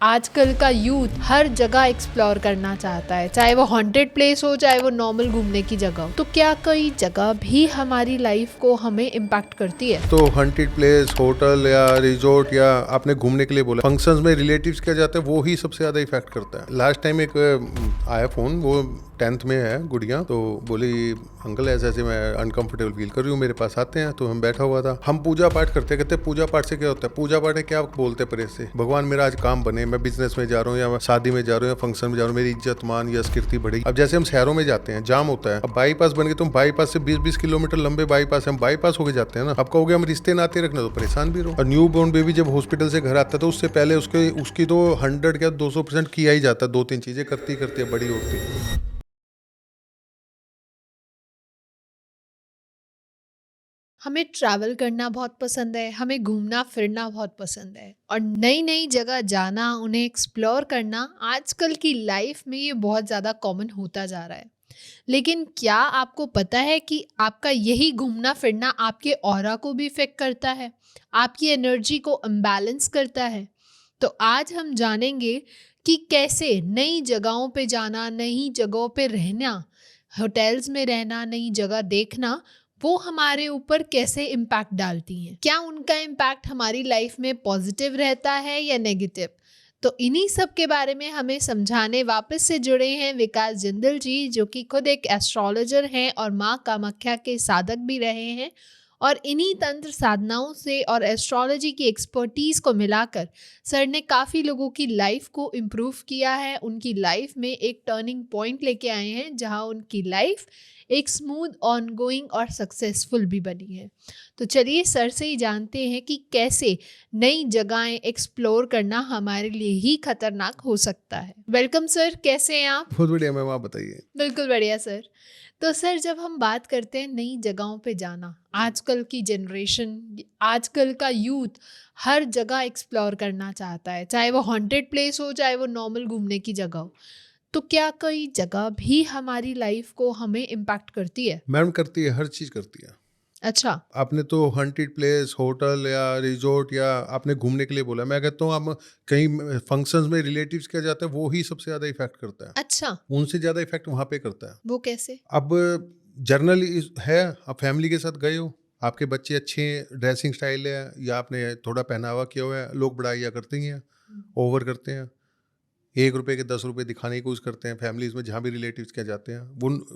आजकल का यूथ हर जगह एक्सप्लोर करना चाहता है, चाहे वो हॉन्टेड प्लेस हो चाहे वो नॉर्मल घूमने की जगह हो। तो क्या कोई जगह भी हमारी लाइफ को हमें इम्पैक्ट करती है? तो हंटेड प्लेस, होटल या रिजॉर्ट या आपने घूमने के लिए बोला, फंक्शंस में रिलेटिव्स क्या जाते हैं, वो ही सबसे ज्यादा इफेक्ट करता है। लास्ट टाइम एक आया फोन, वो 10th में है गुड़िया, तो बोली अंकल ऐसे ऐसे मैं अनकंफर्टेबल फील कर रही हूँ, मेरे पास आते हैं। तो हम बैठा हुआ था, हम पूजा पाठ करते, कहते पूजा पाठ से क्या होता है, पूजा पाठ है क्या बोलते हैं प्रेस से, भगवान मेरा आज काम बने, मैं बिजनेस में जा रहा हूँ या शादी में जा रहा हूँ या फंक्शन में जा रहा हूँ, मेरी इज्जत मान या कीर्ति बढ़ेगी। अब जैसे हम शहरों में जाते हैं, जाम होता है, अब बाईपास बन गए, तो हम बाईपास से 20-20 किलोमीटर लंबे बाईपास, हम बाईपास होके जाते हैं ना। अब कहोगे हम रिश्ते नाते रखना, तो परेशान भी रहो। और न्यू बोर्न बेबी जब हॉस्पिटल से घर आता है, तो उससे पहले उसकी तो 100 या 200% किया ही जाता है, 2-3 चीजें करती करती है, बड़ी होती है। हमें ट्रैवल करना बहुत पसंद है, हमें घूमना फिरना बहुत पसंद है और नई नई जगह जाना, उन्हें एक्सप्लोर करना आजकल की लाइफ में ये बहुत ज़्यादा कॉमन होता जा रहा है। लेकिन क्या आपको पता है कि आपका यही घूमना फिरना आपके ऑरा को भी इफेक्ट करता है, आपकी एनर्जी को इम्बैलेंस करता है? तो आज हम जानेंगे कि कैसे नई जगहों पे जाना, नई जगहों पे रहना, होटल्स में रहना, नई जगह देखना, वो हमारे ऊपर कैसे इम्पैक्ट डालती हैं। क्या उनका इम्पैक्ट हमारी लाइफ में पॉजिटिव रहता है या नेगेटिव? तो इन्हीं सब के बारे में हमें समझाने वापस से जुड़े हैं विकास जिंदल जी, जो कि खुद एक एस्ट्रोलॉजर हैं और माँ कामाख्या के साधक भी रहे हैं। और इन्हीं तंत्र साधनाओं से और एस्ट्रोलॉजी की एक्सपर्टीज को मिलाकर सर ने काफ़ी लोगों की लाइफ को इम्प्रूव किया है, उनकी लाइफ में एक टर्निंग पॉइंट लेके आए हैं जहां उनकी लाइफ एक स्मूथ ऑनगोइंग और सक्सेसफुल भी बनी है। तो चलिए सर से ही जानते हैं कि कैसे नई जगहें एक्सप्लोर करना हमारे लिए ही खतरनाक हो सकता है। वेलकम सर, कैसे हैं आप? बहुत बढ़िया मैम, आप बताइए। बिल्कुल बढ़िया सर। तो सर, जब हम बात करते हैं नई जगहों पे जाना, आजकल की जनरेशन, आजकल का यूथ हर जगह एक्सप्लोर करना चाहता है, चाहे वो हॉन्टेड प्लेस हो चाहे वो नॉर्मल घूमने की जगह हो। तो क्या कोई जगह भी हमारी लाइफ को हमें इम्पैक्ट करती है? मैम करती है, हर चीज करती है। अच्छा। आपने तो हंटेड प्लेस, होटल या रिजॉर्ट या आपने घूमने के लिए बोला, मैं कहता हूँ आप कहीं फंक्शंस में रिलेटिव्स क्या जाते हैं, वो ही सबसे ज्यादा इफेक्ट करता है। अच्छा, उनसे ज्यादा इफेक्ट वहां पे करता है। वो कैसे? अब जर्नल है, आप फैमिली के साथ गए हो, आपके बच्चे अच्छे ड्रेसिंग स्टाइल है या आपने थोड़ा पहनावा किया हुआ है, लोग बड़ाइयाँ करते ही हैं, ओवर करते हैं, 1 रुपए के 10 रुपए दिखाने की कोशिश करते हैं। फैमिलीज में जहाँ भी रिलेटिव्स क्या जाते हैं,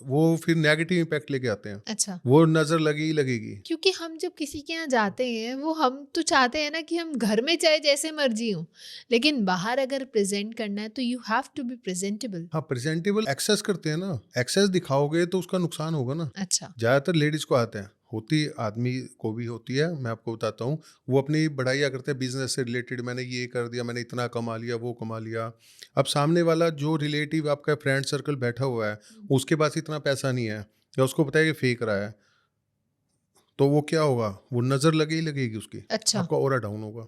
वो फिर नेगेटिव इम्पैक्ट लेके आते हैं। अच्छा, वो नजर लगी ही लगेगी। क्योंकि हम जब किसी के यहाँ जाते हैं, वो हम तो चाहते हैं ना कि हम घर में चाहे जैसे मर्जी हो, लेकिन बाहर अगर प्रेजेंट करना है तो you have to be presentable. हाँ, प्रेजेंटेबल एक्सेस करते हैं ना, एक्सेस दिखाओगे तो उसका नुकसान होगा ना। अच्छा। ज़्यादातर लेडीज़ को आते हैं, होती आदमी को भी होती है, मैं आपको बताता हूँ। वो अपनी बढ़ाइयाँ करते हैं बिजनेस से रिलेटेड, मैंने ये कर दिया, मैंने इतना कमा लिया, वो कमा लिया। अब सामने वाला जो रिलेटिव आपका फ्रेंड सर्कल बैठा हुआ है, उसके पास इतना पैसा नहीं है या उसको पता है कि फेक रहा है, तो वो क्या होगा, वो नज़र लगे ही लगेगी उसकी, अच्छा। आपका ऑरा डाउन होगा।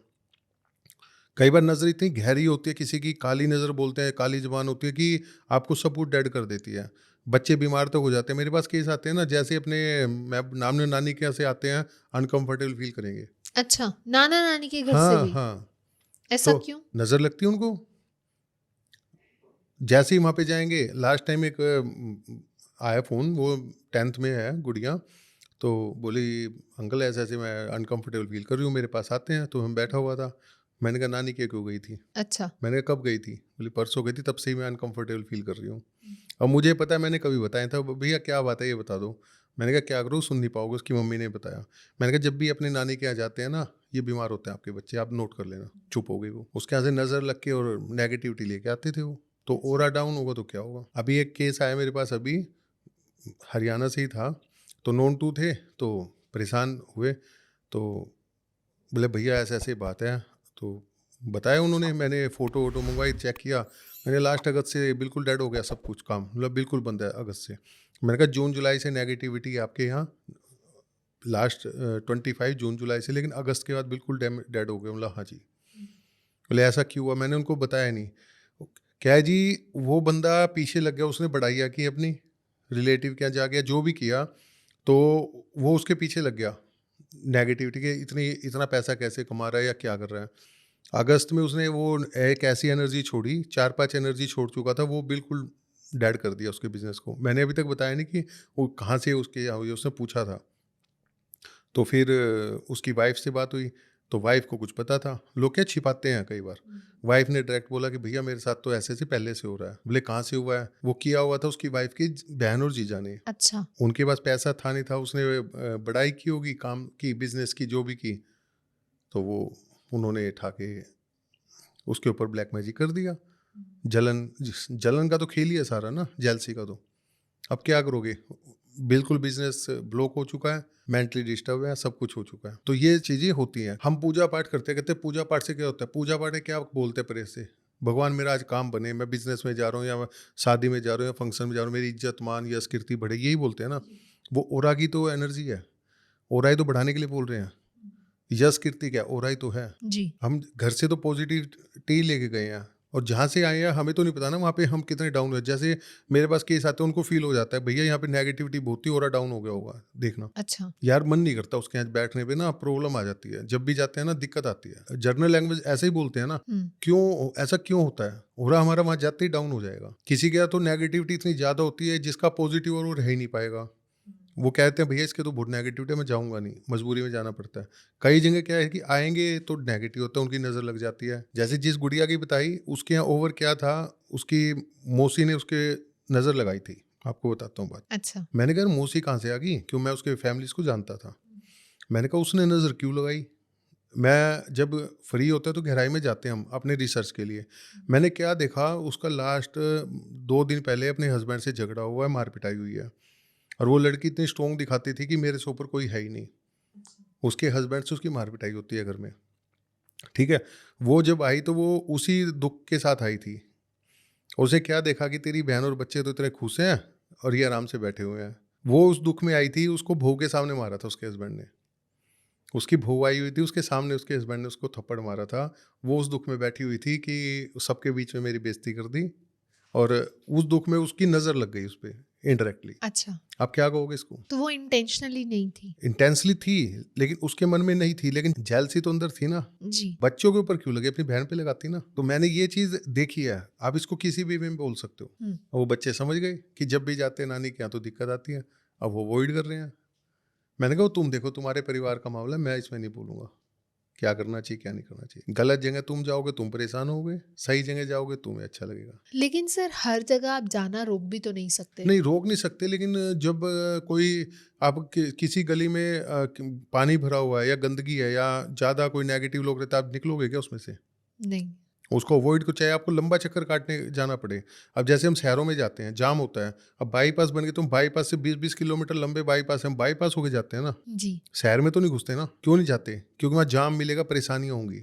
कई बार नज़र इतनी गहरी होती है, किसी की काली नज़र बोलते हैं, काली ज़ुबान होती है कि आपको सब कुछ डेड कर देती है। बच्चे बीमार तो हो जाते हैं, मेरे पास केस आते हैं ना, जैसे अपने मैं नानी नानी के यहाँ से आते हैं, अनकंफर्टेबल फील करेंगे। अच्छा, नाना नानी के घर से हाँ भी? हाँ। ऐसा तो क्यों? नज़र लगती है उनको, जैसे ही वहाँ पे जाएंगे। लास्ट टाइम एक आया फ़ोन, वो 10th में है गुड़िया, तो बोली अंकल ऐसे ऐसे मैं अनकंफर्टेबल फील कर रही हूँ, मेरे पास आते हैं। तो हम बैठा हुआ था, मैंने कहा नानी के क्यों गई थी? अच्छा। मैंने कहा कब गई थी? बोली परसों गई थी, तब से ही मैं अनकंफर्टेबल फील कर रही हूँ। अब मुझे पता है, मैंने कभी बताया था, भैया क्या बात है ये बता दो। मैंने कहा क्या करूँ, सुन नहीं पाओगे, उसकी मम्मी ने बताया। मैंने कहा जब भी अपनी नानी के यहाँ जाते हैं ना, ये बीमार होते हैं आपके बच्चे, आप नोट कर लेना। चुप हो गई वो, उसके यहाँ से नज़र लग के और नेगेटिविटी लेके आते थे वो। तो ओरा डाउन होगा तो क्या होगा। अभी एक केस आया मेरे पास, अभी हरियाणा से ही था, तो नॉन टू थे, तो परेशान हुए। तो बोले भैया ऐसे ऐसे बात है, तो बताया उन्होंने, मैंने फ़ोटो वोटो मंगवाई, चेक किया। मैंने लास्ट अगस्त से बिल्कुल डेड हो गया सब कुछ काम, मतलब बिल्कुल बंद है अगस्त से। मैंने कहा जून जुलाई से नेगेटिविटी आपके यहाँ, लास्ट 25 जून जुलाई से, लेकिन अगस्त के बाद बिल्कुल डेड हो गए। मतलब हाँ जी। बोले ऐसा क्यों हुआ, मैंने उनको बताया नहीं। क्या है जी, वो बंदा पीछे लग गया, उसने बढ़ाइया की अपनी, रिलेटिव क्या जा गया, जो भी किया, तो वो उसके पीछे लग गया नेगेटिविटी के, इतनी इतना पैसा कैसे कमा रहा है या क्या कर रहा है। अगस्त में उसने वो एक ऐसी एनर्जी छोड़ी, 4-5 एनर्जी छोड़ चुका था, वो बिल्कुल डेड कर दिया उसके बिज़नेस को। मैंने अभी तक बताया नहीं कि वो कहाँ से उसके यहाँ हुई, उसने पूछा था। तो फिर उसकी वाइफ़ से बात हुई, तो वाइफ़ को कुछ पता था। लोग क्या छिपाते हैं कई बार। वाइफ़ ने डायरेक्ट बोला कि भैया मेरे साथ तो ऐसे-ऐसे पहले से हो रहा है। बोले कहाँ से हुआ है? वो किया हुआ था उसकी वाइफ़ की बहन और जीजा ने। अच्छा। उनके पास पैसा था नहीं था, उसने बढ़ाई की होगी काम की, बिज़नेस की, जो भी की। तो वो उन्होंने ठाके उसके ऊपर ब्लैक मैजिक कर दिया। जलन का तो खेल ही है सारा ना, जेलसी का तो। अब क्या करोगे? बिल्कुल बिज़नेस ब्लॉक हो चुका है, मेंटली डिस्टर्ब है, सब कुछ हो चुका है। तो ये चीज़ें होती हैं। हम पूजा-पाठ करते हैं, कहते हैं पूजा-पाठ से क्या होता है? पूजा-पाठ है क्या बोलते हैं परहेज़ से? भगवान मेरा आज काम बने, मैं बिज़नेस में जा रहा हूँ या मैं शादी में जा रहा हूँ या फंक्शन में जा रहा हूँ, मेरी इज़्ज़त, मान, यश, कीर्ति बढ़े, यही बोलते हैं ना। वो ऑरा की तो एनर्जी है, ऑरा ही तो बढ़ाने के लिए बोल रहे हैं। यश, कीर्ति क्या? ऑरा ही तो है। जी। हम घर से तो पॉजिटिविटी लेके गए हैं और जहाँ से आए हैं हमें तो नहीं पता ना वहाँ पे हम कितने डाउन हुए। जैसे मेरे पास केस आते हैं उनको फील हो जाता है भैया यहाँ पे नेगेटिविटी बहुत ही, और डाउन हो गया होगा, देखना अच्छा। यार मन नहीं करता उसके यहाँ बैठने पे ना, प्रॉब्लम आ जाती है। जब भी जाते हैं ना दिक्कत आती है। जर्नल लैंग्वेज ऐसे ही बोलते हैं ना। हुँ। क्यों ऐसा क्यों होता है? और हमारा वहाँ जाते ही डाउन हो जाएगा। किसी के यहाँ तो नेगेटिविटी इतनी ज्यादा होती है जिसका पॉजिटिव और वो रह ही नहीं पाएगा। वो कहते हैं भैया इसके तो बहुत नेगेटिविटी है, मैं जाऊँगा नहीं, मजबूरी में जाना पड़ता है। कई जगह क्या है कि आएँगे तो नेगेटिव होता है, उनकी नज़र लग जाती है। जैसे जिस गुड़िया की बताई उसके यहाँ ओवर क्या था, उसकी मौसी ने उसके नज़र लगाई थी। आपको बताता हूँ बात। अच्छा। मैंने कहा मौसी कहाँ से आ गई? क्यों मैं उसके फैमिलीज़ को जानता था। मैंने कहा उसने नज़र क्यों लगाई? मैं जब फ्री होते हैं तो गहराई में जाते हैं हम अपने रिसर्च के लिए। मैंने क्या देखा, उसका लास्ट 2 दिन पहले अपने हस्बैंड से झगड़ा हुआ है, मार-पिटाई हुई है। और वो लड़की इतनी स्ट्रॉन्ग दिखाती थी कि मेरे से ऊपर कोई है ही नहीं। उसके हस्बैंड से उसकी मार-पिटाई होती है घर में, ठीक है? वो जब आई तो वो उसी दुःख के साथ आई थी। उसे क्या देखा कि तेरी बहन और बच्चे तो इतने खुश हैं और ये आराम से बैठे हुए हैं। वो उस दुःख में आई थी, उसको बहू के सामने मारा था उसके हस्बैंड ने। उसकी बहू आई हुई थी, उसके सामने उसके हस्बैंड ने उसको थप्पड़ मारा था। वो उस दुःख में बैठी हुई थी कि सबके बीच में मेरी बेइज़्ज़ती कर दी, और उस दुःख में उसकी नज़र लग गई उसपे इनडायरेक्टली। अच्छा। आप क्या कहोगे इसको? तो वो इंटेंशनली नहीं थी। इंटेंसली थी, लेकिन उसके मन में नहीं थी, लेकिन जेलसी तो अंदर थी ना। जी। बच्चों के ऊपर क्यों लगे, अपनी बहन पे लगाती ना। तो मैंने ये चीज़ देखी है। आप इसको किसी भी वे में बोल सकते हो। हुँ। और वो बच्चे समझ गए कि जब भी जाते हैं नानी के यहाँ तो दिक्कत आती है। अब वो अवॉइड कर रहे हैं। मैंने कहा तुम देखो तुम्हारे परिवार का मामला है, मैं इसमें नहीं बोलूँगा। क्या करना चाहिए, क्या नहीं करना चाहिए। गलत जगह तुम जाओगे, तुम परेशान होगे, सही जगह जाओगे, तुम्हें अच्छा लगेगा। लेकिन सर हर जगह आप जाना रोक भी तो नहीं सकते। नहीं, रोक नहीं सकते, लेकिन जब कोई आप किसी गली में पानी भरा हुआ है या गंदगी है या ज़्यादा कोई नेगेटिव लोग रहते हैं, आप निकलोगे क्या उसमें से? नहीं। उसको अवॉइड को, चाहे आपको लंबा चक्कर काटने जाना पड़े। अब जैसे हम शहरों में जाते हैं, जाम होता है। अब बाईपास बन गए तो हम बाईपास से 20-20 किलोमीटर लंबे बाईपास हैं, हम बाईपास होके जाते हैं ना। जी। शहर में तो नहीं घुसते ना। क्यों नहीं जाते? क्योंकि वहाँ जाम मिलेगा, परेशानियाँ होंगी।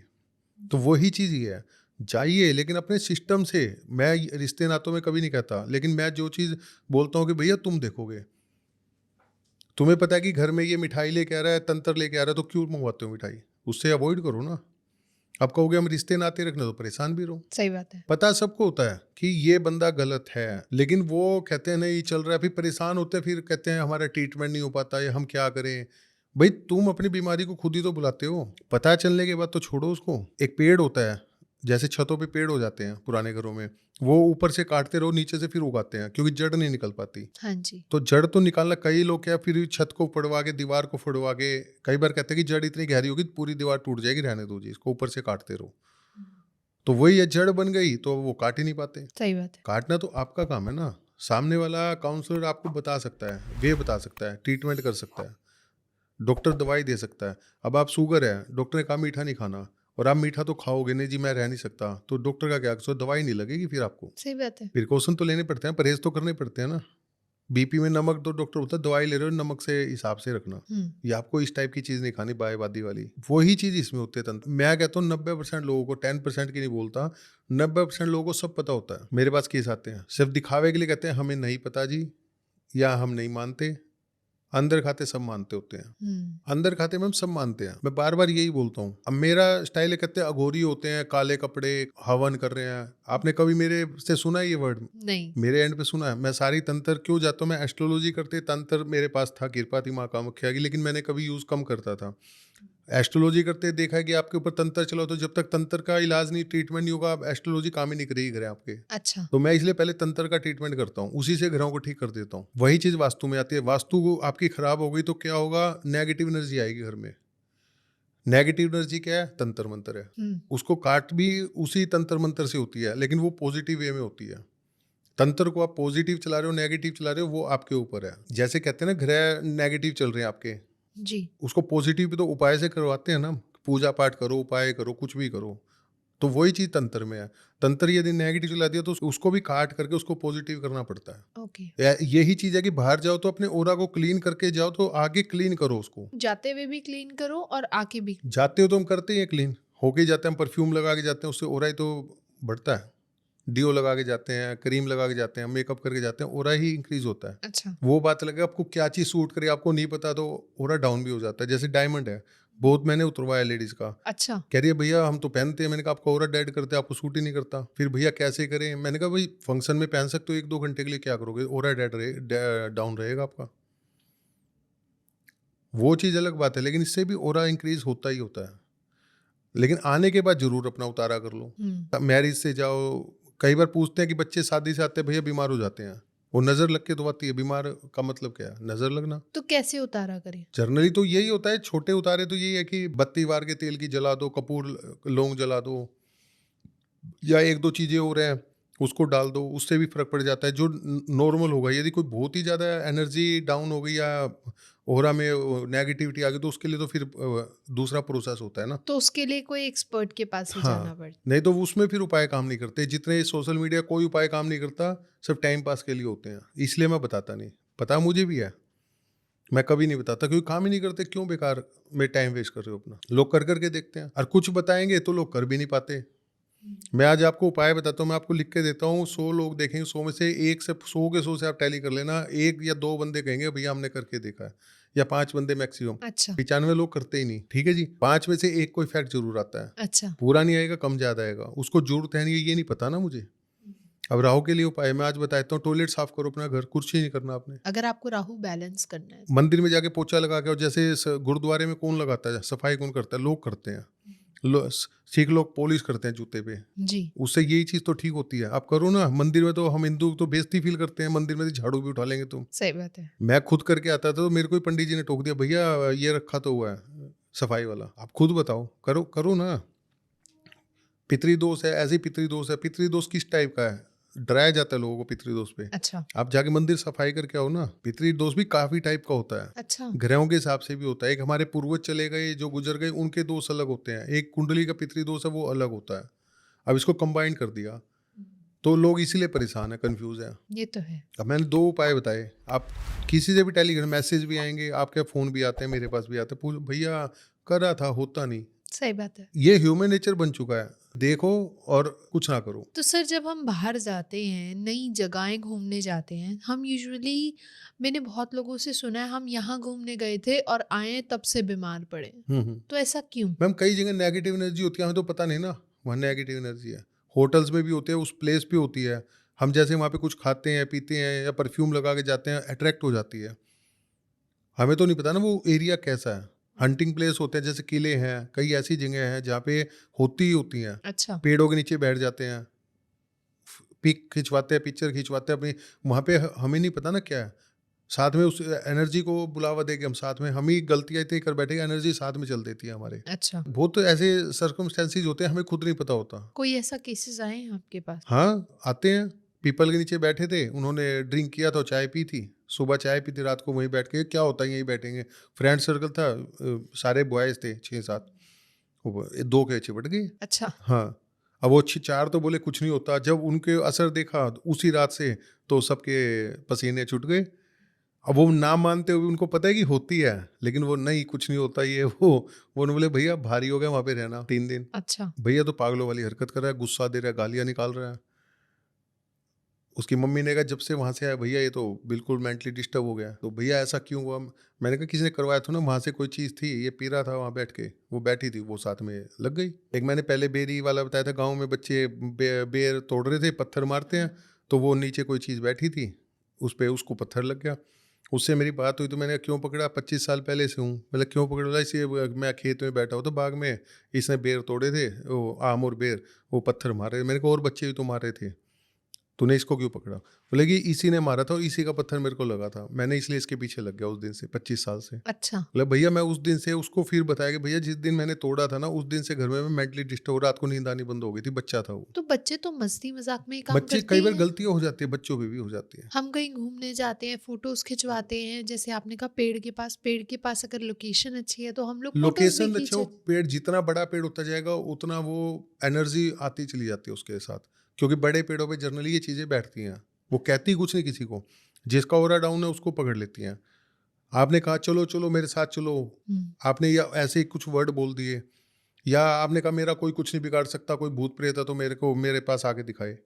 तो वही चीज़ ये है। जाइए लेकिन अपने सिस्टम से। मैं रिश्ते नातों में कभी नहीं कहता, लेकिन मैं जो चीज़ बोलता हूँ कि भैया तुम देखोगे। तुम्हें पता है कि घर में ये मिठाई लेके आ रहा है, तंत्र लेके आ रहा है, तो क्यों मंगवाते हो मिठाई? उससे अवॉइड करो ना। आप कहोगे हम रिश्ते नाते रखने, तो परेशान भी रहो। सही बात है। पता सबको होता है कि ये बंदा गलत है, लेकिन वो कहते हैं नहीं चल रहा है, फिर परेशान होते हैं, फिर कहते हैं हमारा ट्रीटमेंट नहीं हो पाता या हम क्या करें। भाई तुम अपनी बीमारी को खुद ही तो बुलाते हो। पता चलने के बाद तो छोड़ो उसको। एक पेड़ होता है, जैसे छतों पे पेड़ हो जाते हैं पुराने घरों में, वो ऊपर से काटते रहो, नीचे से फिर उगाते हैं, क्योंकि जड़ नहीं निकल पाती। हाँ जी। तो जड़ तो निकालना, कई लोग क्या फिर छत को फड़वा के, दीवार को फड़वा के, कई बार कहते हैं कि जड़ इतनी गहरी होगी पूरी दीवार टूट जाएगी, रहने दो जी, इसको ऊपर से काटते रहो। तो वही है, जड़ बन गई तो वो काट ही नहीं पाते। सही बात है। काटना तो आपका काम है ना। सामने वाला काउंसलर आपको बता सकता है, वे बता सकता है, ट्रीटमेंट कर सकता है, डॉक्टर दवाई दे सकता है। अब आप शुगर है, डॉक्टर ने कहा मीठा नहीं खाना, और आप मीठा तो खाओगे नहीं जी, मैं रह नहीं सकता, तो डॉक्टर का क्या कसूर, दवाई नहीं लगेगी फिर आपको। सही बात है। प्रिकॉशन तो लेने पड़ते हैं, परहेज तो करने पड़ते हैं ना। बीपी में नमक, तो डॉक्टर बोलता है दवाई ले रहे हो नमक से हिसाब से रखना। हुँ। ये आपको इस टाइप की चीज़ नहीं खानी, बायवादी वाली। वही चीज़ इसमें होती है तंत्र। मैं कहता हूँ 90% लोगों को, 10% की नहीं बोलता, 90% लोगों को सब पता होता है। मेरे पास केस आते हैं, सिर्फ दिखावे के लिए कहते हैं हमें नहीं पता जी, या हम नहीं मानते। अंदर खाते सब मानते होते हैं। हुँ। अंदर खाते में हम सब मानते हैं। मैं बार बार यही बोलता हूँ। अब मेरा स्टाइल है, कहते हैं अघोरी होते हैं, काले कपड़े, हवन कर रहे हैं। आपने कभी मेरे से सुना है ये वर्ड? नहीं। मेरे एंड पे सुना है? मैं सारी तंत्र क्यों जाता हूँ, मैं एस्ट्रोलॉजी करते तंत्र मेरे पास था, कृपा थी माँ कामाख्या की, लेकिन मैंने कभी यूज़ कम करता था। एस्ट्रोलॉजी करते देखा है कि आपके ऊपर तंत्र चला, तो जब तक तंत्र का इलाज नहीं, ट्रीटमेंट नहीं होगा, आप एस्ट्रोलॉजी काम ही नहीं करेगी घरे आपके। अच्छा। तो मैं इसलिए पहले तंत्र का ट्रीटमेंट करता हूँ, उसी से घरों को ठीक कर देता हूँ। वही चीज़ वास्तु में आती है। वास्तु आपकी खराब हो गई तो क्या होगा, नेगेटिव एनर्जी आएगी घर में। नेगेटिव एनर्जी क्या है, तंत्र मंत्र है। हुँ। उसको काट भी उसी तंत्र मंत्र से होती है, लेकिन वो पॉजिटिव वे में होती है। तंत्र को आप पॉजिटिव चला रहे हो, नेगेटिव चला रहे हो, वो आपके ऊपर है। जैसे कहते हैं ना, ग्रह नेगेटिव चल रहे हैं आपके, जी। उसको पॉजिटिव भी तो उपाय से करवाते हैं ना। पूजा पाठ करो, उपाय करो, कुछ भी करो। तो वही चीज़ तंत्र में है। तंत्र यदि नेगेटिव चला दिया तो उसको भी काट करके उसको पॉजिटिव करना पड़ता है। ओके। यही चीज़ है कि बाहर जाओ तो अपने ऑरा को क्लीन करके जाओ, तो आगे क्लीन करो उसको। जाते हुए भी क्लीन करो और आके भी। जाते हो तो हम करते ही हैं क्लीन, होके ही जाते हैं। हम परफ्यूम लगा के जाते हैं, उससे ऑरा ही तो बढ़ता है। डिओ लगा के जाते हैं, क्रीम लगा के जाते हैं, मेकअप करके जाते हैं, ऑरा ही इंक्रीज होता है। अच्छा। वो बात लगे आपको क्या चीज़ सूट करे, आपको नहीं पता तो ऑरा डाउन भी हो जाता है। जैसे डायमंड है, बहुत मैंने उतरवाया लेडीज़ का। अच्छा। कह रही है भैया हम तो पहनते हैं। मैंने कहा आपका ऑरा डेड करते हैं, आपको सूट ही नहीं करता। फिर भैया कैसे करें? मैंने कहा भाई फंक्शन में पहन सकते हो, 1-2 घंटे के लिए क्या करोगे, ऑरा डेड डाउन रहेगा आपका। वो चीज़ अलग बात है, लेकिन इससे भी ऑरा इंक्रीज होता ही होता है। लेकिन आने के बाद जरूर अपना उतारा कर लो। हुँ। मैरिज से जाओ, कई बार पूछते हैं कि बच्चे शादी से आते हैं भैया बीमार हो जाते हैं। वो नज़र लग के तो आती है। बीमार का मतलब क्या है? नज़र लगना। तो कैसे उतारा करें? जनरली तो यही होता है, छोटे उतारे तो यही है कि बत्ती वार के तेल की जला दो, कपूर लौंग जला दो, या 1-2 चीज़ें और हैं उसको डाल दो, उससे भी फ़र्क पड़ जाता है। जो नॉर्मल होगा, यदि कोई बहुत ही ज़्यादा एनर्जी डाउन हो गई या ऑरा में नेगेटिविटी आ गई, तो उसके लिए तो फिर दूसरा प्रोसेस होता है ना। तो उसके लिए कोई एक्सपर्ट के पास ही जाना हाँ, पड़ता। नहीं तो उसमें फिर उपाय काम नहीं करते। जितने सोशल मीडिया कोई उपाय काम नहीं करता, सब टाइम पास के लिए होते हैं। इसलिए मैं बताता नहीं। पता मुझे भी है, मैं कभी नहीं बताता क्योंकि काम ही नहीं करते। क्यों बेकार में टाइम वेस्ट कर रहे हो अपना? लोग कर करके देखते हैं, और कुछ बताएंगे तो लोग कर भी नहीं पाते। मैं आज आपको उपाय बताता हूँ, मैं आपको लिख के देता हूँ, 100 लोग देखेंगे, 100 में से 1 से 100 के 100 से आप टैली कर लेना, 1 या 2 बंदे कहेंगे भैया हमने करके देखा है, या 5 बंदे मैक्सिमम। अच्छा। 95 लोग करते ही नहीं। ठीक है जी, 5 में से 1 को इफेक्ट जरूर आता है। अच्छा। पूरा नहीं आएगा, कम ज्यादा आएगा, उसको जरूरत है नहीं, ये नहीं पता ना मुझे। अब राहु के लिए उपाय मैं आज बताता हूँ। टॉयलेट साफ करो अपना घर, कुछ ही नहीं करना आपने। अगर आपको राहु बैलेंस करना है। मंदिर में जाके पोछा लगा के, और जैसे गुरुद्वारे में कौन लगाता है, सफाई कौन करता है? लोग करते हैं। सिख लोग पॉलिश करते हैं जूते पे, जी। उससे यही चीज तो ठीक होती है। आप करो ना। मंदिर में तो हम हिंदू तो बेइज्जती फील करते हैं, मंदिर में तो झाड़ू भी उठा लेंगे तुम। सही बात है। मैं खुद करके आता था तो मेरे को ही पंडित जी ने टोक दिया, भैया ये रखा तो हुआ है सफाई वाला, आप खुद बताओ। करो करो ना। पितृदोष है, ऐसे ही पितृदोष है। पितृदोष किस टाइप का है? डराया जाता है लोगों को पितृदोष पे। अच्छा। आप जाके मंदिर सफाई करके आओ ना। पितृदोष भी काफी टाइप का होता है, अच्छा। ग्रहों के हिसाब से भी होता है। एक हमारे पूर्वज चले गए जो गुजर गए, उनके दोष अलग होते हैं। एक कुंडली का पितृदोष है, वो अलग होता है। अब इसको कंबाइन कर दिया तो लोग इसीलिए परेशान है, कंफ्यूज है। ये तो है। अब मैंने 2 उपाय बताए। आप किसी से भी टेलीग्राम मैसेज भी आएंगे, आपके फ़ोन भी आते हैं, मेरे पास भी आते हैं, पूछ भैया कर रहा था, होता नहीं। सही बात है। ये ह्यूमन नेचर बन चुका है। देखो और कुछ ना करो। तो सर जब हम बाहर जाते हैं, नई जगहें घूमने जाते हैं, हम यूजुअली, मैंने बहुत लोगों से सुना है, हम यहाँ घूमने गए थे और आए तब से बीमार पड़े। तो ऐसा क्यों? मैम कई जगह नेगेटिव एनर्जी होती है, हमें तो पता नहीं ना वहाँ नेगेटिव एनर्जी है। होटल्स में भी होती है, उस प्लेस पे होती है। हम जैसे वहाँ पे कुछ खाते हैं, पीते हैं, या परफ्यूम लगा के जाते हैं, अट्रैक्ट हो जाती है। हमें तो नहीं पता ना वो एरिया कैसा है। हंटिंग प्लेस होते हैं, जैसे किले हैं, कई ऐसी जगह हैं जहाँ पे होती ही होती हैं। अच्छा। पेड़ों के नीचे बैठ जाते हैं, पिक खिंचवाते हैं, पिक्चर खिंचवाते हैं अपनी। वहाँ पे हमें नहीं पता ना क्या है। साथ में उस एनर्जी को बुलावा देके हम साथ में, हम ही गलतियाँ इतनी कर बैठे, एनर्जी साथ में चल देती है हमारे। अच्छा। बहुत ऐसे सर्कमस्टेंसेस होते हैं, हमें खुद नहीं पता होता। कोई ऐसा केसेस आए हैं आपके पास? हाँ, आते हैं। पीपल के नीचे बैठे थे, उन्होंने ड्रिंक किया था, चाय पी थी। सुबह चाय पी थी, रात को वहीं बैठ के, क्या होता है यहीं बैठेंगे। फ्रेंड सर्कल था, सारे बॉयज़ थे 6-7, 2 के चिपट गए। अच्छा। हाँ, अब वो 4 तो बोले कुछ नहीं होता। जब उनके असर देखा तो उसी रात से तो सबके पसीने छूट गए। अब वो ना मानते हुए उनको पता है कि होती है, लेकिन वो नहीं कुछ नहीं होता ये वो उन्होंने बोले भैया भारी हो गया वहाँ पे रहना 3 दिन। अच्छा। भैया तो पागलों वाली हरकत कर रहा है, गुस्सा दे रहा है, गालियाँ निकाल रहा है। उसकी मम्मी ने कहा जब से वहाँ से आया भैया ये तो बिल्कुल मेंटली डिस्टर्ब हो गया। तो भैया ऐसा क्यों हुआ? मैंने कहा किसी ने करवाया था ना, वहाँ से कोई चीज़ थी, ये पी रहा था वहाँ बैठ के, वो बैठी थी, वो साथ में लग गई। एक मैंने पहले बेरी वाला बताया था, गाँव में बच्चे बेर तोड़ रहे थे, पत्थर मारते हैं, तो वो नीचे कोई चीज़ बैठी थी, उस पर उसको पत्थर लग गया। उससे मेरी बात हुई तो मैंने कहा, क्यों पकड़ा? 25 साल पहले से हूँ। मतलब क्यों पकड़ा? बोला इसलिए मैं खेत में बैठा हूँ तो बाग में, इसने बेर तोड़े थे, वो आम और बेर, वो पत्थर मारे। मैंने कहा और बच्चे भी तो मारे थे, तूने इसको क्यों पकड़ा? बोले कि इसी ने मारा था और इसी का पत्थर मेरे को लगा था, मैंने इसलिए इसके पीछे लग गया उस दिन से, 25 साल से। अच्छा, मतलब भैया मैं उस दिन से उसको फिर बताया कि भैया जिस दिन मैंने तोड़ा था ना, उस दिन से घर में मैं मेंटली डिस्टर्ब, रात को नींद आनी बंद हो गई थी, बच्चा था वो। तो बच्चे तो मस्ती-मज़ाक में ये काम बच्चे करते कई ही बार हैं। गलतियाँ हो जाती है, बच्चों पे भी हो जाती है। हम कहीं घूमने जाते हैं, फ़ोटोज़ खिंचवाते हैं, जैसे आपने कहा पेड़ के पास अगर लोकेशन अच्छी है तो हम लोग फ़ोटोज़ भी लोकेशन अच्छा, खींच। वो पेड़ जितना बड़ा पेड़ होता जाएगा उतना वो एनर्जी आती चली जाती है उसके साथ, क्योंकि बड़े पेड़ों पे जनरली ये चीज़ें बैठती हैं, वो कहती कुछ नहीं किसी को, जिसका ओरा डाउन है उसको पकड़ लेती हैं। आपने कहा चलो चलो मेरे साथ चलो, हुँ, आपने या ऐसे ही कुछ वर्ड बोल दिए, या आपने कहा मेरा कोई कुछ नहीं बिगाड़ सकता, कोई भूत प्रेत है तो मेरे को मेरे पास आके दिखाए,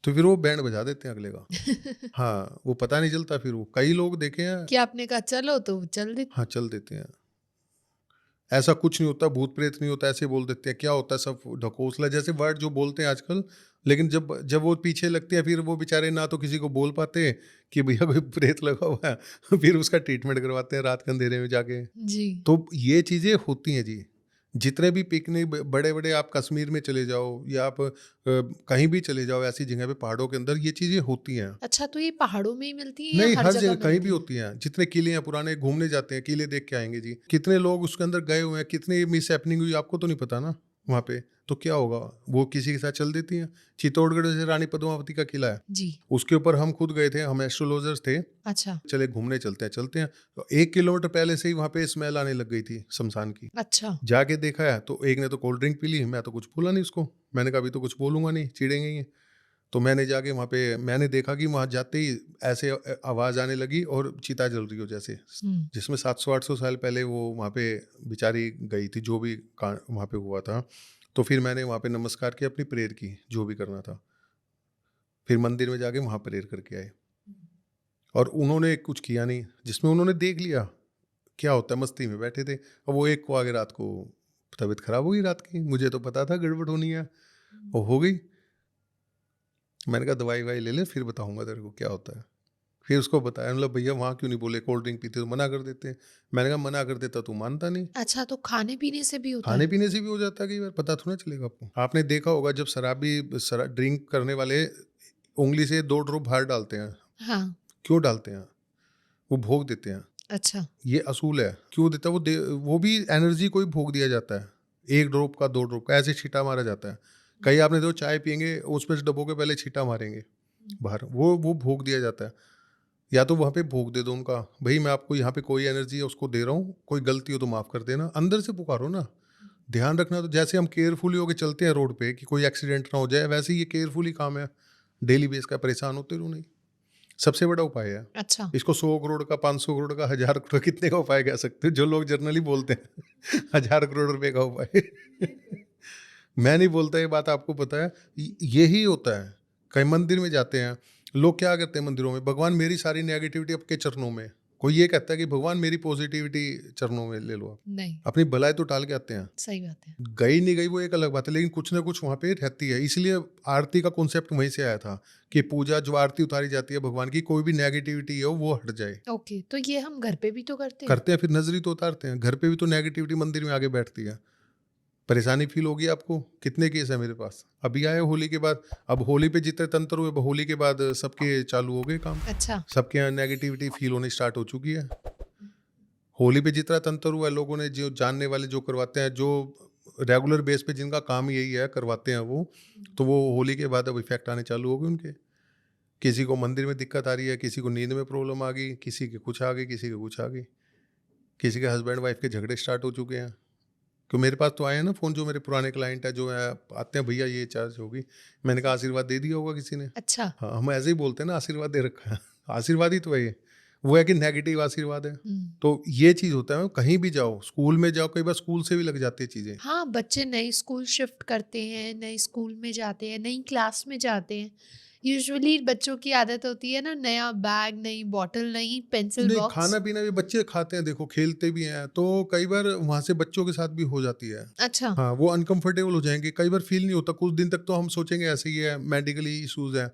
तो फिर वो बैंड बजा देते हैं अगले का। हाँ, वो पता नहीं चलता, फिर वो कई लोग देखे हैं। कि आपने कहा चलो तो वो चल देते। हाँ, चल देते हैं। ऐसा कुछ नहीं होता, भूत प्रेत नहीं होता, ऐसे बोल देते हैं। क्या होता है, सब ढकोसला जैसे वर्ड जो बोलते हैं आजकल। लेकिन जब जब वो पीछे लगते हैं, फिर वो बेचारे ना तो किसी को बोल पाते कि भैया कोई प्रेत लगा हुआ है, फिर उसका ट्रीटमेंट करवाते हैं रात के अंधेरे में जाके। जी, तो ये चीज़ें होती हैं जी। जितने भी पिकनिक बड़े-बड़े, आप कश्मीर में चले जाओ या आप कहीं भी चले जाओ ऐसी जगह पे पहाड़ों के अंदर, ये चीज़ें होती हैं। अच्छा तो ये पहाड़ों में ही मिलती हैं या नहीं, हर हर जगह जगह कहीं भी मिलती हैं? होती हैं। जितने किले हैं पुराने, घूमने जाते हैं, किले देख के आएँगे जी। कितने लोग उसके अंदर गए हुए हैं, कितनी मिसहैपनिंग हुई आपको तो नहीं पता ना वहाँ पे। तो क्या होगा, वो किसी के साथ चल देती हैं। चित्तौड़गढ़ जैसे रानी पद्मावती का किला है, जी, उसके ऊपर हम खुद गए थे, हम एस्ट्रोलॉजर्स थे। अच्छा, चले घूमने चलते हैं। तो 1 किलोमीटर पहले से ही वहाँ पे स्मेल आने लग गई थी शमशान की। अच्छा, जाके देखा है तो एक ने तो कोल्ड ड्रिंक पी ली, मैं तो कुछ बोला नहीं उसको। मैंने कहा अभी तो कुछ बोलूँगा नहीं, चिढ़ेंगे ये। तो मैंने जाके वहाँ पे मैंने देखा कि वहाँ जाते ही ऐसे आवाज़ आने लगी और चिता जल रही हो जैसे, हुँ, जिसमें 700-800 साल पहले वो वहाँ पे बेचारी गई थी, जो भी का वहाँ पे हुआ था। तो फिर मैंने वहाँ पे नमस्कार किया, अपनी प्रेयर की, जो भी करना था। फिर मंदिर में जाके वहाँ प्रेयर करके आए, और उन्होंने कुछ किया नहीं, जिसमें उन्होंने देख लिया क्या होता है, मस्ती में बैठे थे। और वो एक को आगे रात को तबीयत खराब हो गई रात की, मुझे तो पता था गड़बड़ होनी है, वो हो गई। मैंने कहा दवाई-ववाई ले ले, फिर बताऊँगा तेरे को क्या होता है। फिर उसको बताया, मतलब भैया वहाँ क्यों नहीं बोले, कोल्ड ड्रिंक पीते तो मना कर देते। मैंने कहा मना कर देता तू मानता नहीं। अच्छा तो खाने-पीने से भी होता है? खाने-पीने से भी हो जाता है कई बार, पता थोड़ा चलेगा आपको। आपने देखा होगा जब ड्रिंक करने वाले उँगली से 2 ड्रॉप बाहर डालते हैं, हाँ, क्यों डालते हैं? वो भोग देते हैं। अच्छा, ये असूल है। क्यों देता है? वो भी एनर्जी को ही भोग दिया जाता है। 1 ड्रॉप का, 2 ड्रॉप का, ऐसे छींटा मारा जाता है। कहीं आपने देखो चाय पिएँगे, उसमें से डब्बों के पहले छींटा मारेंगे बाहर, वो भोग दिया जाता है। या तो वहाँ पे भोग दे दो उनका, भई मैं आपको यहाँ पे कोई एनर्जी है उसको दे रहा हूँ, कोई गलती हो तो माफ़ कर देना। अंदर से पुकारो ना। ध्यान रखना, तो जैसे हम केयरफुली होके चलते हैं रोड पे कि कोई एक्सीडेंट ना हो जाए, वैसे ही ये केयरफुली काम है। डेली बेस का परेशान होते रहो नहीं। सबसे बड़ा उपाय है। अच्छा, इसको 100 करोड़ का, 500 करोड़ का, 1000 करोड़, कितने का उपाय कह सकते हो? जो लोग जनरली बोलते हैं 1000 करोड़ रुपए का उपाय। मैं नहीं बोलता ये बात, आपको पता है। यही होता है। कहीं मंदिर में जाते हैं, लोग क्या करते हैं मंदिरों में, भगवान मेरी सारी नेगेटिविटी आपके चरणों में। कोई ये कहता है कि भगवान मेरी पॉजिटिविटी चरणों में ले लो आप। नहीं, अपनी भलाई तो टाल के आते हैं। सही बात है। गई नहीं गई वो एक अलग बात है, लेकिन कुछ ना कुछ वहाँ पे रहती है। इसलिए आरती का कॉन्सेप्ट वहीं से आया था कि पूजा जो आरती उतारी जाती है भगवान की, कोई भी नेगेटिविटी है वो हट जाए। ओके, तो ये हम घर पे भी तो करते हैं? करते हैं, फिर नजरी तो उतारते हैं। घर पे भी तो नेगेटिविटी मंदिर में आगे बैठती है। परेशानी फील होगी आपको। कितने केस है मेरे पास अभी आए होली के बाद। अब होली पे जितने तंत्र हुए, अब होली के बाद सबके चालू हो गए काम। अच्छा, सबके यहाँ नेगेटिविटी फील होनी स्टार्ट हो चुकी है। होली पे जितना तंत्र हुआ है, लोगों ने जो जानने वाले जो करवाते हैं, जो रेगुलर बेस पे जिनका काम यही है करवाते हैं वो, तो वो होली के बाद अब इफेक्ट आने चालू हो गए उनके। किसी को मंदिर में दिक्कत आ रही है, किसी को नींद में प्रॉब्लम आ गई, किसी के कुछ आ गई, किसी के कुछ आ गई, किसी के हस्बैंड वाइफ के झगड़े स्टार्ट हो चुके हैं। क्यों मेरे पास तो आए हैं ना फ़ोन, जो मेरे पुराने क्लाइंट है, जो है आते हैं, भैया ये चार्ज होगी। मैंने कहा आशीर्वाद दे दिया होगा किसी ने। अच्छा, हाँ, हम ऐसे ही बोलते हैं ना, आशीर्वाद दे रखा है। आशीर्वाद ही तो है ये। वो है कि नेगेटिव आशीर्वाद है। हुँ। तो ये चीज़ होता है, कहीं भी जाओ, स्कूल में जाओ, कई बार स्कूल से भी लग जाती है चीज़ें। हाँ, बच्चे नए स्कूल शिफ्ट करते हैं, नए स्कूल में जाते हैं, नई क्लास में जाते हैं। यूजुअली बच्चों की आदत होती है ना, नया बैग, नई बॉटल, नई पेंसिल नहीं, बॉक्स। खाना-पीना भी बच्चे खाते हैं, देखो खेलते भी हैं, तो कई बार वहाँ से बच्चों के साथ भी हो जाती है। अच्छा, हाँ, वो अनकंफर्टेबल हो जाएँगे, कई बार फ़ील नहीं होता, कुछ दिन तक तो हम सोचेंगे ऐसे ही है, मेडिकली इश्यूज़ हैं।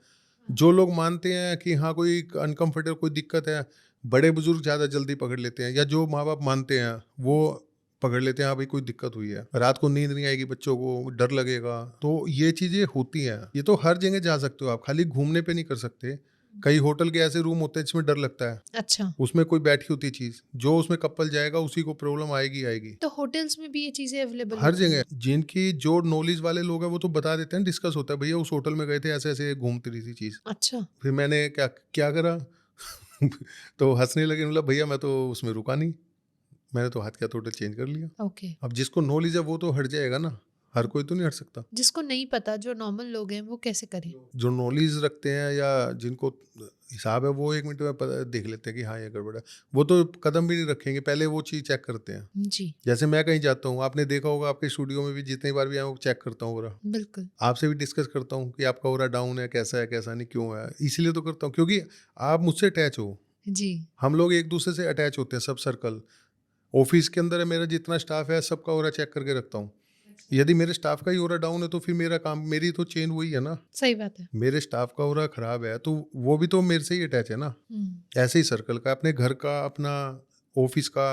जो लोग मानते हैं कि हाँ, कोई अनकंफर्टेबल, कोई दिक्कत है, बड़े बुजुर्ग ज़्यादा जल्दी पकड़ लेते हैं, या जो माँ बाप मानते हैं वो पकड़ लेते हैं, हाँ भाई कोई दिक्कत हुई है, रात को नींद नहीं आएगी, बच्चों को डर लगेगा। तो ये चीज़ें होती हैं। ये तो हर जगह जा सकते हो आप, खाली घूमने पे नहीं कर सकते। कई होटल के ऐसे रूम होते हैं जिसमें डर लगता है, अच्छा, उसमें कोई बैठी होती चीज़, जो उसमें कपल जाएगा उसी को प्रॉब्लम आएगी आएगी। तो होटल्स में भी ये चीज़ें अवेलेबल हर होती जगह हैं? जिनकी जो नॉलेज वाले लोग हैं वो तो बता देते हैं, डिस्कस होता है, भैया उस होटल में गए थे, ऐसे ऐसे घूमती रही थी चीज़। अच्छा, फिर मैंने क्या क्या करा तो हंसने लगे, मतलब भैया मैं तो उसमें रुका नहीं, मैंने तो हाथ क्या तो होटल चेंज कर लिया। ओके। अब जिसको नॉलेज है वो तो हट जाएगा ना, हर कोई तो नहीं हट सकता। जिसको नहीं पता, जो नॉर्मल लोग हैं, वो कैसे करें? जो नॉलेज रखते हैं या जिनको हिसाब है वो 1 मिनट में देख लेते हैं कि हाँ ये गड़बड़ है। वो तो कदम भी नहीं रखेंगे, पहले वो चीज़ चेक करते हैं। जी, जैसे मैं कहीं जाता हूँ, आपने देखा होगा आपके स्टूडियो में भी जितनी बार भी आया हूँ चेक करता हूँ ओरा। बिल्कुल। आपसे भी डिस्कस करता हूँ कि आपका ओरा डाउन है कैसा नहीं, क्यों है? इसीलिए तो करता हूँ क्योंकि आप मुझसे अटैच हो। जी, हम लोग एक दूसरे से अटैच होते हैं, सब सर्कल। ऑफिस के अंदर है, मेरा जितना स्टाफ है सबका ओरा चेक करके रखता हूँ। यदि मेरे स्टाफ का ही ओरा डाउन है तो फिर मेरा काम, मेरी तो चेन वही है ना। सही बात है। मेरे स्टाफ का ओरा खराब है तो वो भी तो मेरे से ही अटैच है ना। हुँ, ऐसे ही सर्कल का, अपने घर का, अपना ऑफिस का,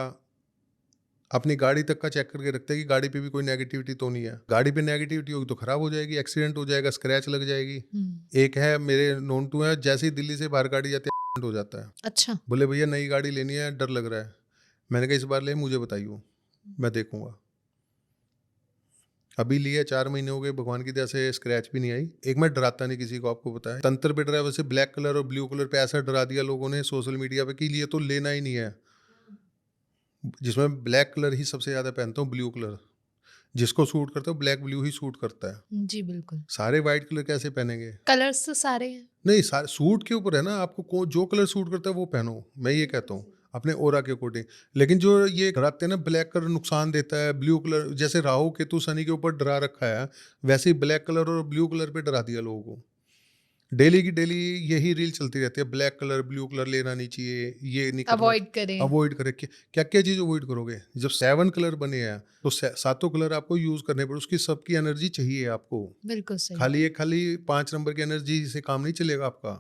अपनी गाड़ी तक का चेक करके रखते हैं कि गाड़ी पे भी कोई नेगेटिविटी तो नहीं है। गाड़ी पे नेगेटिविटी होगी तो खराब हो जाएगी, एक्सीडेंट हो जाएगा, स्क्रैच लग जाएगी। हुँ। एक है मेरे नोन टू है, जैसे ही दिल्ली से बाहर गाड़ी जाती है एक्सीडेंट हो जाता है। अच्छा, बोले भैया नई गाड़ी लेनी है, डर लग रहा है। मैंने कहा इस बार ले, मुझे बताइए, मैं देखूंगा। अभी लिए 4 महीने हो गए, भगवान की दया से स्क्रैच भी नहीं आई। एक मैं डराता नहीं किसी को, आपको पता है। तंत्र पे ड्राइवर से ब्लैक कलर और ब्लू कलर पे ऐसा डरा दिया लोगों ने सोशल मीडिया पे कि लिए तो लेना ही नहीं है। जिसमें ब्लैक कलर ही सबसे ज़्यादा पहनता हूँ, ब्लू कलर जिसको सूट करता है ब्लैक ब्लू ही सूट करता है। जी बिल्कुल। सारे वाइट कलर कैसे पहनेंगे? कलर्स तो सारे हैं। नहीं, सारे सूट के ऊपर है ना, आपको जो कलर सूट करता है वो पहनो, मैं ये कहता हूँ अपने ओरा के अकॉर्डिंग। लेकिन जो ये डराते हैं ना, ब्लैक कलर नुकसान देता है, ब्लू कलर जैसे राहु केतु शनि के ऊपर डरा रखा है, वैसे ही ब्लैक कलर और ब्लू कलर पे डरा दिया लोगों को। डेली की डेली यही रील चलती रहती है, ब्लैक कलर ब्लू कलर लेना नहीं चाहिए, ये नहीं करना अवॉइड चाहिए। करें। अवॉइड करें, क्या क्या चीज़ अवॉइड करोगे? जब 7 कलर बने हैं तो सातों कलर आपको यूज़ करने पड़े, उसकी सबकी एनर्जी चाहिए आपको। बिल्कुल सही। खाली 5 नंबर की एनर्जी से काम नहीं चलेगा आपका।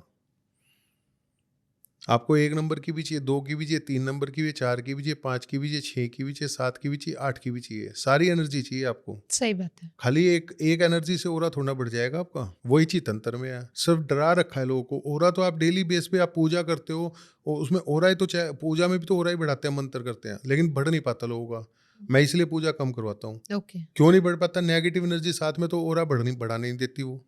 आपको 1 नंबर की भी चाहिए, 2 की भी चाहिए, 3 नंबर की भी, 4 की भी चाहिए, 5 की भी चाहिए, 6 की भी चाहिए, 7 की भी चाहिए, 8 की भी चाहिए। सारी एनर्जी चाहिए आपको। सही बात है। खाली एक एक एनर्जी से ओरा थोड़ा बढ़ जाएगा आपका। वही चीज तंत्र में है, सिर्फ डरा रखा है लोगों को। ओरा तो आप डेली बेस पे आप पूजा करते हो, और उसमें ओरा ही तो पूजा में भी तो ओरा ही बढ़ाते हैं, मंत्र करते हैं, लेकिन बढ़ नहीं पाता लोगों का। मैं इसलिए पूजा कम करवाता हूँ। ओके। क्यों नहीं बढ़ पाता? नेगेटिव एनर्जी साथ में तो ओरा बढ़ाने नहीं देती वो।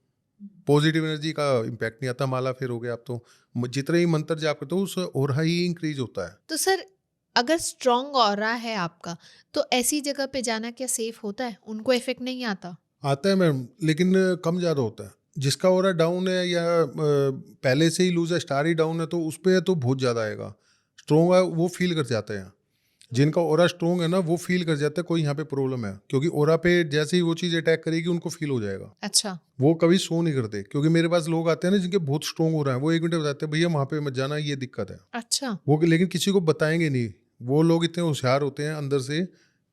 पॉजिटिव एनर्जी का इम्पैक्ट नहीं आता। माला फेर हो गया आप तो, जितने ही मंत्र जाप करते हो उस ओरा ही इंक्रीज होता है। तो सर, अगर स्ट्रॉन्ग ऑरा है आपका, तो ऐसी जगह पे जाना क्या सेफ होता है? उनको इफ़ेक्ट नहीं आता? आता है मैम, लेकिन कम ज़्यादा होता है। जिसका ओरा डाउन है या पहले से ही लूज है, स्टार ही डाउन है, तो उस पे तो बहुत ज़्यादा आएगा। स्ट्रॉन्ग है वो फील कर जाते हैं। जिनका ओरा स्ट्रॉन्ग है ना वो फील कर जाता है कोई यहाँ पे प्रॉब्लम है, क्योंकि ओरा पे जैसे ही वो चीज़ अटैक करेगी उनको फील हो जाएगा। अच्छा, वो कभी शो नहीं करते, क्योंकि मेरे पास लोग आते हैं ना जिनके बहुत स्ट्रॉन्ग हो रहा है, वो 1 मिनट में बताते हैं भैया वहाँ पे मत जाना, ये दिक्कत है। अच्छा, वो लेकिन किसी को बताएंगे नहीं। वो लोग इतने होशियार होते हैं, अंदर से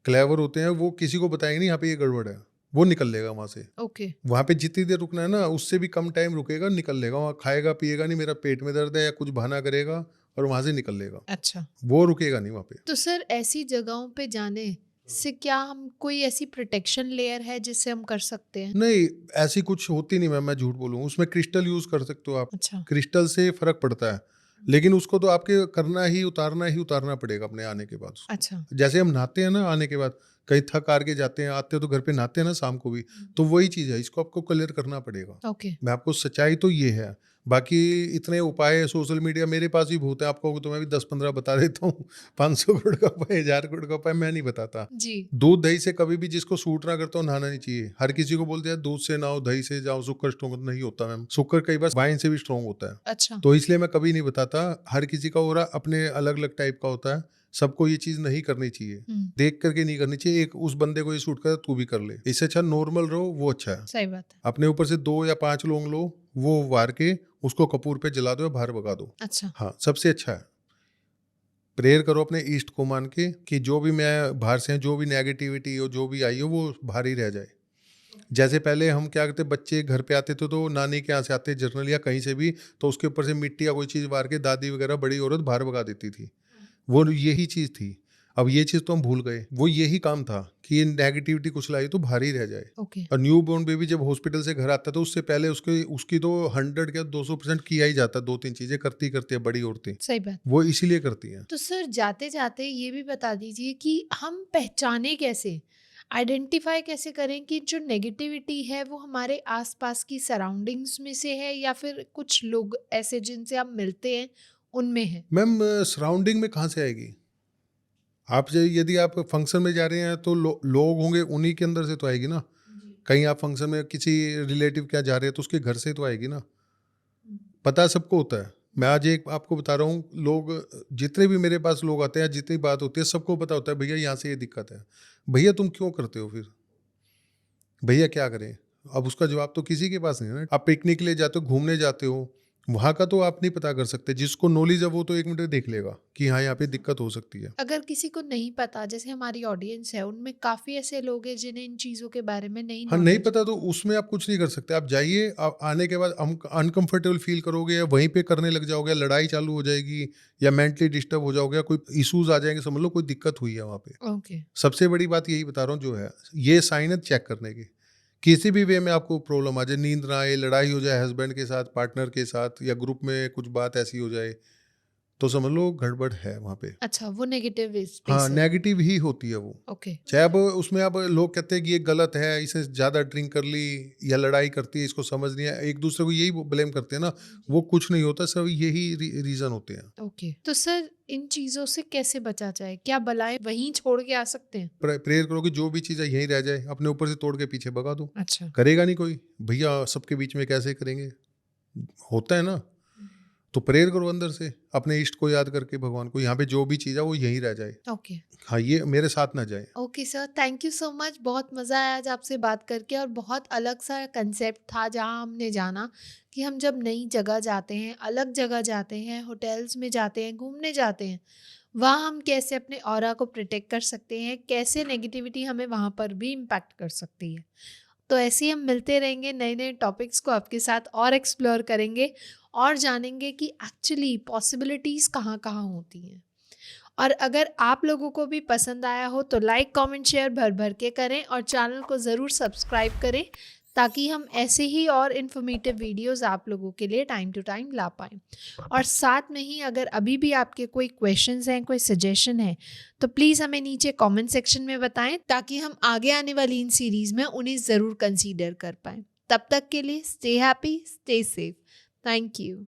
क्लेवर होते हैं, वो किसी को बताएंगे नहीं यहाँ पे ये गड़बड़ है। वो निकल लेगा वहाँ से। ओके, वहाँ पे जितनी देर रुकना है ना उससे भी कम टाइम रुकेगा, निकल लेगा। वहाँ खाएगा पिएगा नहीं, मेरा पेट में दर्द है या कुछ बहाना करेगा और वहाँ से निकल लेगा। अच्छा। वो रुकेगा नहीं वहाँ पे। तो सर, ऐसी जगहों पे जाने से क्या हम कोई ऐसी प्रोटेक्शन लेयर है जिससे हम कर सकते हैं? नहीं, ऐसी कुछ होती नहीं मैम, मैं झूठ बोलूँ। उसमें क्रिस्टल यूज़ कर सकते हो आप। अच्छा, क्रिस्टल से फ़र्क पड़ता है, लेकिन उसको तो आपके करना ही उतारना पड़ेगा अपने आने के बाद उसको। अच्छा। जैसे हम नहाते हैं ना आने के बाद, कहीं थक हार के जाते हैं, आते हो तो घर पे नहाते हैं ना शाम को भी, तो वही चीज़ है, इसको आपको क्लियर करना पड़ेगा। ओके, मैं आपको सच्चाई तो ये है। बाकी इतने उपाय सोशल मीडिया मेरे पास भी बहुत है, आपको तो मैं भी 10-15 बता देता हूँ। 500 करोड़ का उपाय, 1000 करोड़ का उपाय मैं नहीं बताता। जी, दूध दही से कभी भी जिसको सूट ना करता हो नहाना नहीं चाहिए। हर किसी को बोलते हैं दूध से नहाओ, दही से जाओ, शुक्र स्ट्रॉन्ग नहीं होता मैम। शुक्र कई बार वाइन से भी स्ट्रॉन्ग होता है। अच्छा, तो इसलिए मैं कभी नहीं बताता। हर किसी का ओरा अपने अलग अलग टाइप का होता है। सबको ये चीज़ नहीं करनी चाहिए। हुँ, देख करके नहीं करनी चाहिए। एक उस बंदे को ये सूट करे तू भी कर ले, इससे अच्छा नॉर्मल रहो, वो अच्छा है। सही बात है। अपने ऊपर से 2 या 5 लौंग लो, वो वार के उसको कपूर पे जला दो या बाहर भगा दो। अच्छा, हाँ, सबसे अच्छा है। प्रेयर करो अपने ईष्ट को मान के कि जो भी मैं बाहर से जो भी नेगेटिविटी हो, जो भी आई हो, वो बाहर ही रह जाए। जैसे पहले हम क्या करते, बच्चे घर पे आते थे तो नानी के यहाँ से आते जनरल या कहीं से भी, तो उसके ऊपर से मिट्टी या कोई चीज़ मार के दादी वगैरह बड़ी औरत बाहर भगा देती थी। वो यही चीज़ थी। अब ये चीज़ तो हम भूल गए। वो यही काम था कि ये नेगेटिविटी कुछ लाई तो बाहर ही रह जाए। ओके, और न्यू बॉर्न बेबी जब हॉस्पिटल से घर आता है तो उससे पहले उसके उसकी तो 100 या 200% किया ही जाता है। 2-3 चीज़ें करती करती है बड़ी औरतें। सही बात। वो इसीलिए करती हैं। तो सर जाते-जाते ये भी बता दीजिए कि हम पहचाने कैसे, आइडेंटिफ़ाई कैसे करें कि जो नेगेटिविटी है वो हमारे आस-पास की सराउंडिंग्स में से है या फिर कुछ लोग ऐसे जिनसे आप मिलते हैं उनमें है? मैम सराउंडिंग में कहाँ से आएगी? आप यदि आप फंक्शन में जा रहे हैं तो लोग होंगे, उन्हीं के अंदर से तो आएगी ना। जी। कहीं आप फंक्शन में किसी रिलेटिव क्या जा रहे हैं तो उसके घर से तो आएगी ना। हुँ। पता सबको होता है। मैं आज एक आपको बता रहा हूँ, लोग जितने भी मेरे पास लोग आते हैं, जितनी बात होती है, सबको पता होता है भैया यहाँ से ये दिक्कत है। भैया तुम क्यों करते हो फिर? भैया क्या करें? अब उसका जवाब तो किसी के पास नहीं है ना। आप पिकनिक के लिए जाते हो, घूमने जाते हो, वहाँ का तो आप नहीं पता कर सकते। जिसको नॉलेज है वो तो 1 मिनट में देख लेगा कि हाँ, यहाँ पे दिक्कत हो सकती है। अगर किसी को नहीं पता, जैसे हमारी ऑडियंस है उनमें काफ़ी ऐसे लोग हैं जिन्हें इन चीज़ों के बारे में नहीं हाँ, नहीं नॉलेज। पता तो उसमें आप कुछ नहीं कर सकते। आप जाइए, आप आने के बाद अनकंफर्टेबल फ़ील करोगे या वहीं पे करने लग जाओगे, लड़ाई चालू हो जाएगी या मेंटली डिस्टर्ब हो जाओगे या कोई इश्यूज़ आ जाएँगे, समझ लो कोई दिक्कत हुई है वहाँ पे। ओके, सबसे बड़ी बात यही बता रहा हूँ जो है, ये साइन है चेक करने की। किसी भी वे में आपको प्रॉब्लम आ जाए, नींद ना आए, लड़ाई हो जाए हस्बैंड के साथ, पार्टनर के साथ या ग्रुप में कुछ बात ऐसी हो जाए, तो समझ लो गड़बड़ है वहाँ पे। अच्छा वो नेगेटिव हाँ, स्पेस है। नेगेटिव ही होती है वो। ओके, चाहे अब उसमें अब लोग कहते हैं कि ये गलत है, इसने ज़्यादा ड्रिंक कर ली या लड़ाई करती है, इसको समझ नहीं है। एक दूसरे को यही ब्लेम करते हैं ना, वो कुछ नहीं होता, सब यही रीज़न होते हैं। ओके। तो सर इन चीज़ों से कैसे बचा जाए? क्या बलाएँ वहीं छोड़ के आ सकते हैं? प्रेयर करो कि जो भी चीज़ है यहीं रह जाए, अपने ऊपर से तोड़ के पीछे भगा दो। अच्छा। करेगा नहीं कोई, भैया सबके बीच में कैसे करेंगे? होता है ना, तो प्रेयर करो अंदर से, अपने इष्ट को याद करके भगवान को, यहाँ पे जो भी चीज़ है वो यहीं रह जाए। ओके। हाँ, ये मेरे साथ ना जाए। Okay sir, thank you so much. बहुत मज़ा आया आज आपसे बात करके और बहुत अलग सा कंसेप्ट था जहाँ हमने जाना कि हम जब नई जगह जाते हैं, अलग जगह जाते हैं, होटल्स में जाते हैं, घूमने जाते हैं, वहाँ हम कैसे अपने ऑरा को प्रोटेक्ट कर सकते हैं, कैसे नेगेटिविटी हमें वहाँ पर भी इम्पैक्ट कर सकती है। तो ऐसे ही हम मिलते रहेंगे, नए-नए टॉपिक्स को आपके साथ और एक्सप्लोर करेंगे और जानेंगे कि एक्चुअली पॉसिबिलिटीज़ कहाँ-कहाँ होती हैं। और अगर आप लोगों को भी पसंद आया हो तो लाइक, कमेंट, शेयर भर-भर के करें और चैनल को ज़रूर सब्सक्राइब करें ताकि हम ऐसे ही और इन्फॉर्मेटिव वीडियोज़ आप लोगों के लिए टाइम टू टाइम ला पाएँ। और साथ में ही अगर अभी भी आपके कोई क्वेश्चंस हैं, कोई सजेशन है, तो प्लीज़ हमें नीचे कमेंट सेक्शन में बताएँ ताकि हम आगे आने वाली इन सीरीज़ में उन्हें ज़रूर कंसीडर कर पाएँ। तब तक के लिए stay happy, stay safe. Thank you.